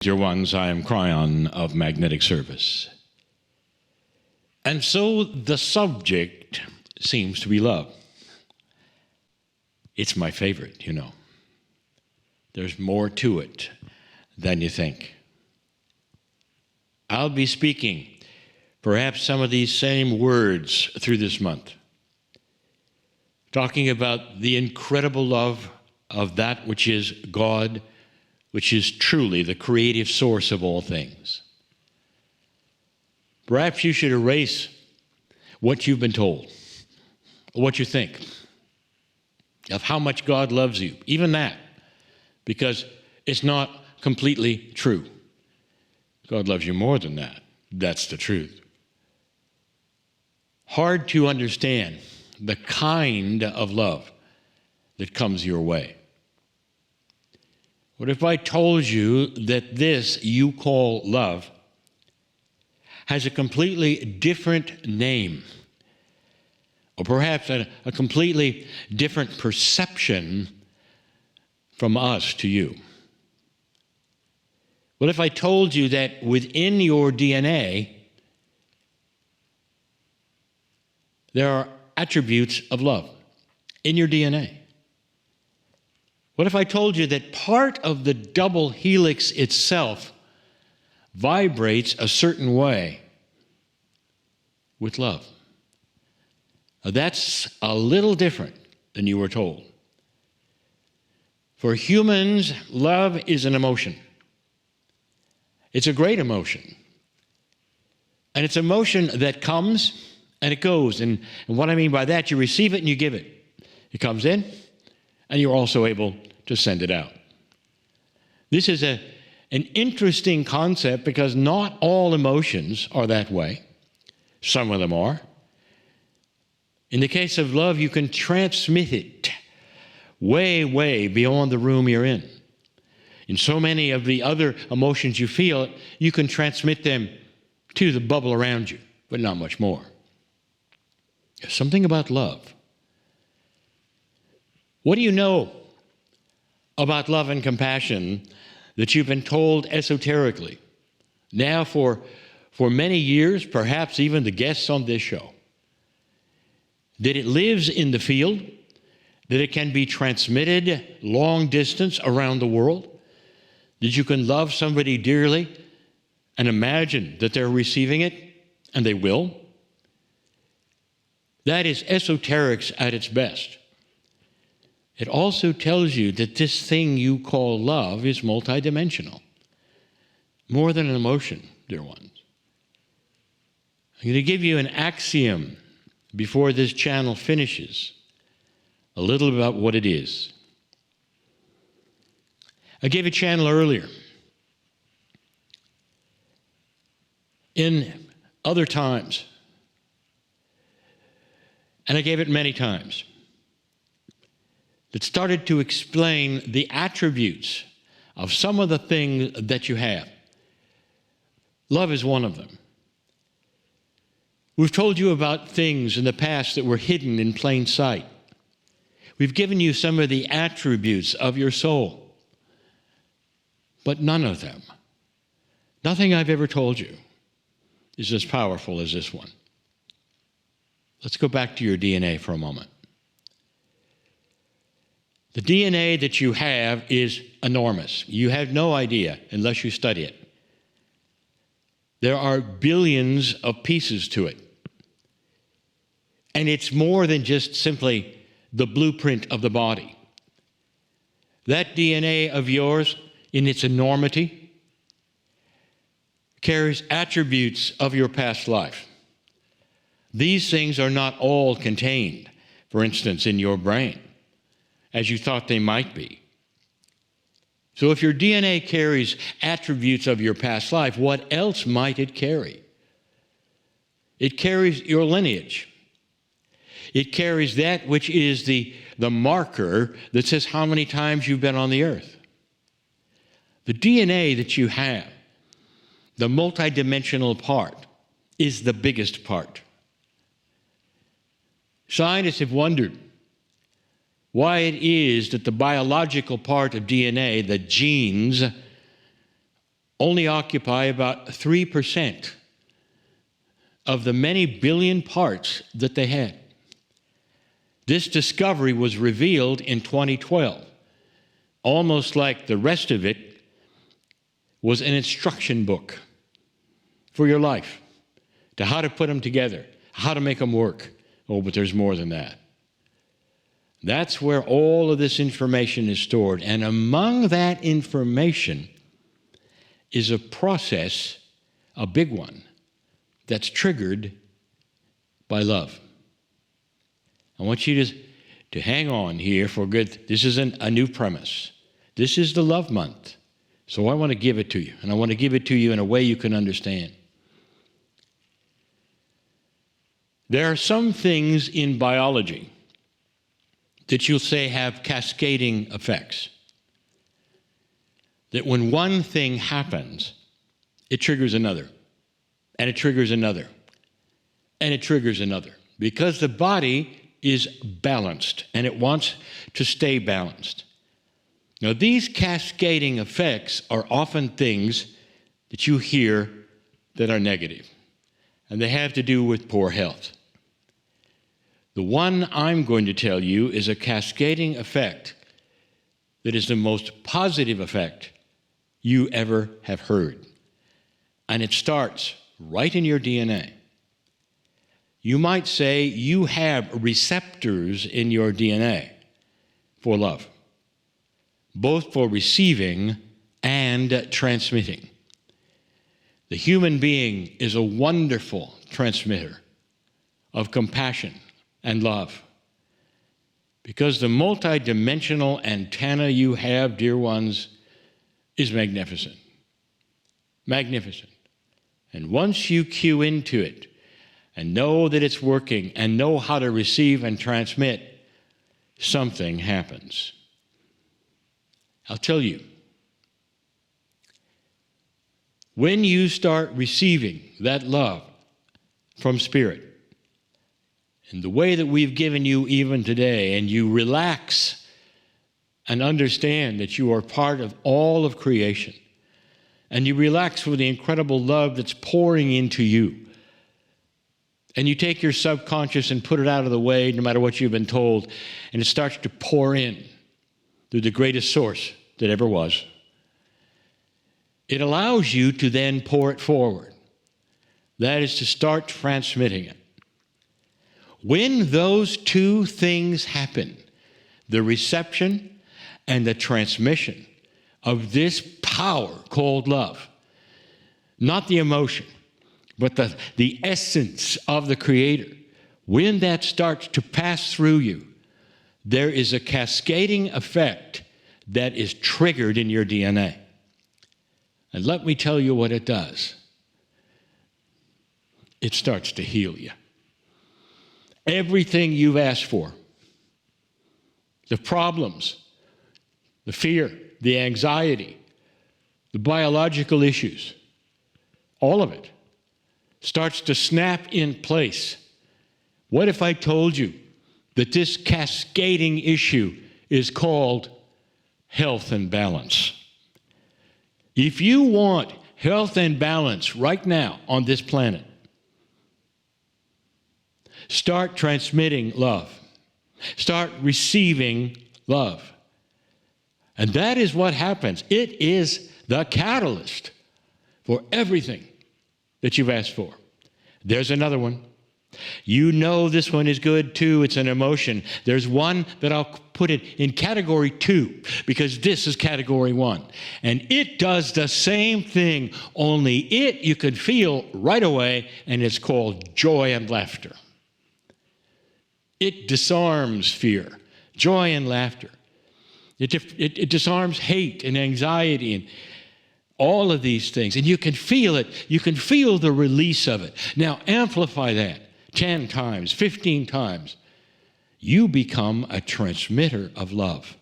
Dear ones, I am Kryon of Magnetic Service. And so the subject seems to be love. It's my favorite, you know. There's more to it than you think. I'll be speaking perhaps some of these same words through this month, talking about the incredible love of that which is God, which is truly the creative source of all things. Perhaps you should erase what you've been told, or what you think of how much God loves you, even that, because it's not completely true. God loves you more than that. That's the truth. Hard to understand the kind of love that comes your way. What if I told you that this you call love has a completely different name, or perhaps a completely different perception from us to you? What if I told you that within your DNA there are attributes of love in your DNA? What if I told you that part of the double helix itself vibrates a certain way with love? Now, that's a little different than you were told. For humans, love is an emotion. It's a great emotion. And it's an emotion that comes and it goes. And what I mean by that, you receive it and you give it. It comes in, and you're also able to send it out. This is an interesting concept because not all emotions are that way. Some of them are. In the case of love, you can transmit it way, way beyond the room you're in. In so many of the other emotions you feel, you can transmit them to the bubble around you, but not much more. There's something about love. What do you know about love and compassion that you've been told esoterically now for many years, perhaps even the guests on this show? That it lives in the field, that it can be transmitted long distance around the world, that you can love somebody dearly and imagine that they're receiving it, and they will. That is esoterics at its best. It also tells you that this thing you call love is multidimensional, more than an emotion, dear ones. I'm going to give you an axiom before this channel finishes, a little about what it is. I gave a channel earlier. In other times, and I gave it many times, that started to explain the attributes of some of the things that you have. Love is one of them. We've told you about things in the past that were hidden in plain sight. We've given you some of the attributes of your soul, but none of them, nothing I've ever told you, is as powerful as this one. Let's go back to your DNA for a moment. The DNA that you have is enormous. You have no idea unless you study it. There are billions of pieces to it. And it's more than just simply the blueprint of the body. That DNA of yours, in its enormity, carries attributes of your past life. These things are not all contained, for instance, in your brain, as you thought they might be. So if your DNA carries attributes of your past life, what else might it carry? It carries your lineage. It carries that which is the marker that says how many times you've been on the earth. The DNA that you have, the multidimensional part, is the biggest part. Scientists have wondered why it is that the biological part of DNA, the genes, only occupy about 3% of the many billion parts that they had. This discovery was revealed in 2012, almost like the rest of it was an instruction book for your life, to how to put them together, how to make them work. Oh, but there's more than that. That's where all of this information is stored. And among that information is a process, a big one, that's triggered by love. I want you to hang on here for good. This isn't a new premise. This is the love month. So I want to give it to you, and I want to give it to you in a way you can understand. There are some things in biology that you'll say have cascading effects. That when one thing happens, it triggers another, and it triggers another, and it triggers another. Because the body is balanced, and it wants to stay balanced. Now, these cascading effects are often things that you hear that are negative, and they have to do with poor health. The one I'm going to tell you is a cascading effect that is the most positive effect you ever have heard. And it starts right in your DNA. You might say you have receptors in your DNA for love, both for receiving and transmitting. The human being is a wonderful transmitter of compassion and love, because the multidimensional antenna you have, dear ones, is magnificent. Magnificent. And once you cue into it and know that it's working and know how to receive and transmit, something happens. I'll tell you, when you start receiving that love from Spirit, in the way that we've given you even today, and you relax and understand that you are part of all of creation, and you relax with the incredible love that's pouring into you, and you take your subconscious and put it out of the way no matter what you've been told, and it starts to pour in through the greatest source that ever was, it allows you to then pour it forward. That is to start transmitting it. When those two things happen, the reception and the transmission of this power called love, not the emotion, but the essence of the Creator, when that starts to pass through you, there is a cascading effect that is triggered in your DNA. And let me tell you what it does. It starts to heal you. Everything you've asked for, the problems, the fear, the anxiety, the biological issues, all of it starts to snap in place. What if I told you that this cascading issue is called health and balance? If you want health and balance right now on this planet, start transmitting love. Start receiving love. And that is what happens. It is the catalyst for everything that you've asked for. There's another one. You know this one is good too. It's an emotion. There's one that I'll put it in category 2 because this is category 1. And it does the same thing, only it you can feel right away, and it's called joy and laughter. It disarms fear, joy and laughter. It disarms hate and anxiety and all of these things. And you can feel it. You can feel the release of it. Now, amplify that 10 times, 15 times. You become a transmitter of love.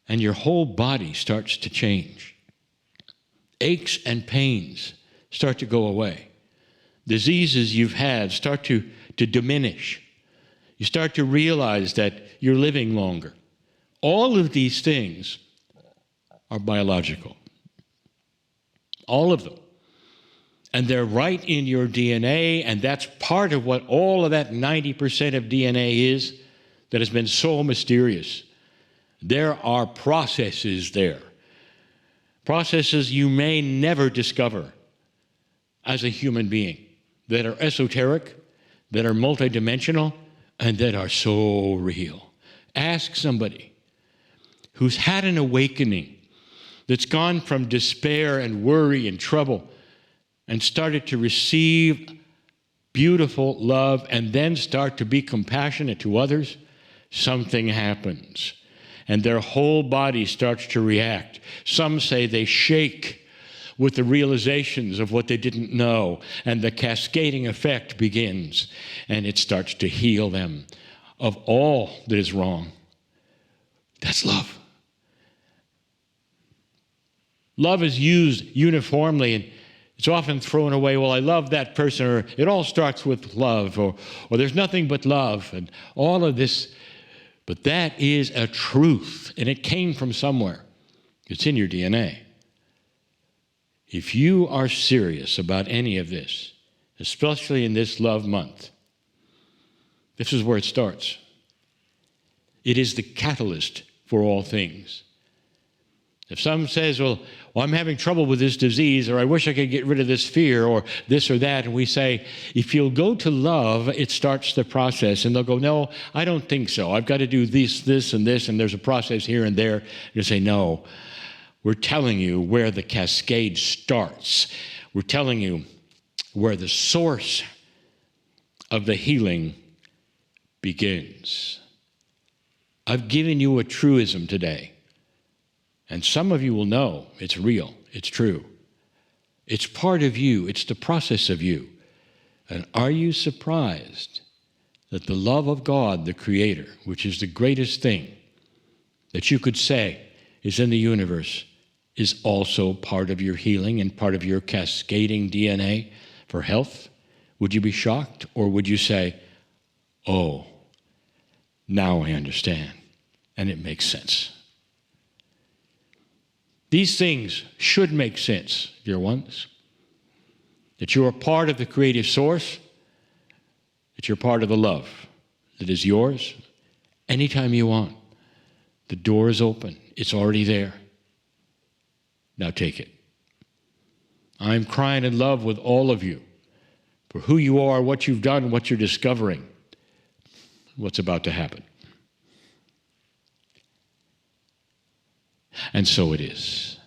And your whole body starts to change. Aches and pains start to go away. Diseases you've had start to diminish. You start to realize that you're living longer. All of these things are biological. all of them. And they're right in your DNA, and that's part of what all of that 90% of DNA is that has been so mysterious. There are processes there. Processes you may never discover as a human being that are esoteric, that are multidimensional, and that are so real. Ask somebody who's had an awakening, that's gone from despair and worry and trouble and started to receive beautiful love and then start to be compassionate to others, something happens. And their whole body starts to react. Some say they shake with the realizations of what they didn't know, and the cascading effect begins, and it starts to heal them of all that is wrong. That's love. Love is used uniformly, and it's often thrown away. Well, I love that person, or it all starts with love, or there's nothing but love, and all of this. But that is a truth, and it came from somewhere. It's in your DNA. If you are serious about any of this, especially in this love month, this is where it starts. It is the catalyst for all things. If someone says, well, I'm having trouble with this disease, or I wish I could get rid of this fear, or this or that, and we say, if you'll go to love, it starts the process. And they'll go, no, I don't think so. I've got to do this, and this, and there's a process here and there. You say, no, we're telling you where the cascade starts. We're telling you where the source of the healing begins. I've given you a truism today. And some of you will know it's real, it's true. It's part of you, it's the process of you. And are you surprised that the love of God, the Creator, which is the greatest thing that you could say is in the universe, is also part of your healing and part of your cascading DNA for health? Would you be shocked, or would you say, oh, now I understand, and it makes sense? These things should make sense, dear ones, that you are part of the creative source, that you're part of the love that is yours anytime you want. The door is open. It's already there. Now take it. I'm crying in love with all of you for who you are, what you've done, what you're discovering, what's about to happen. And so it is.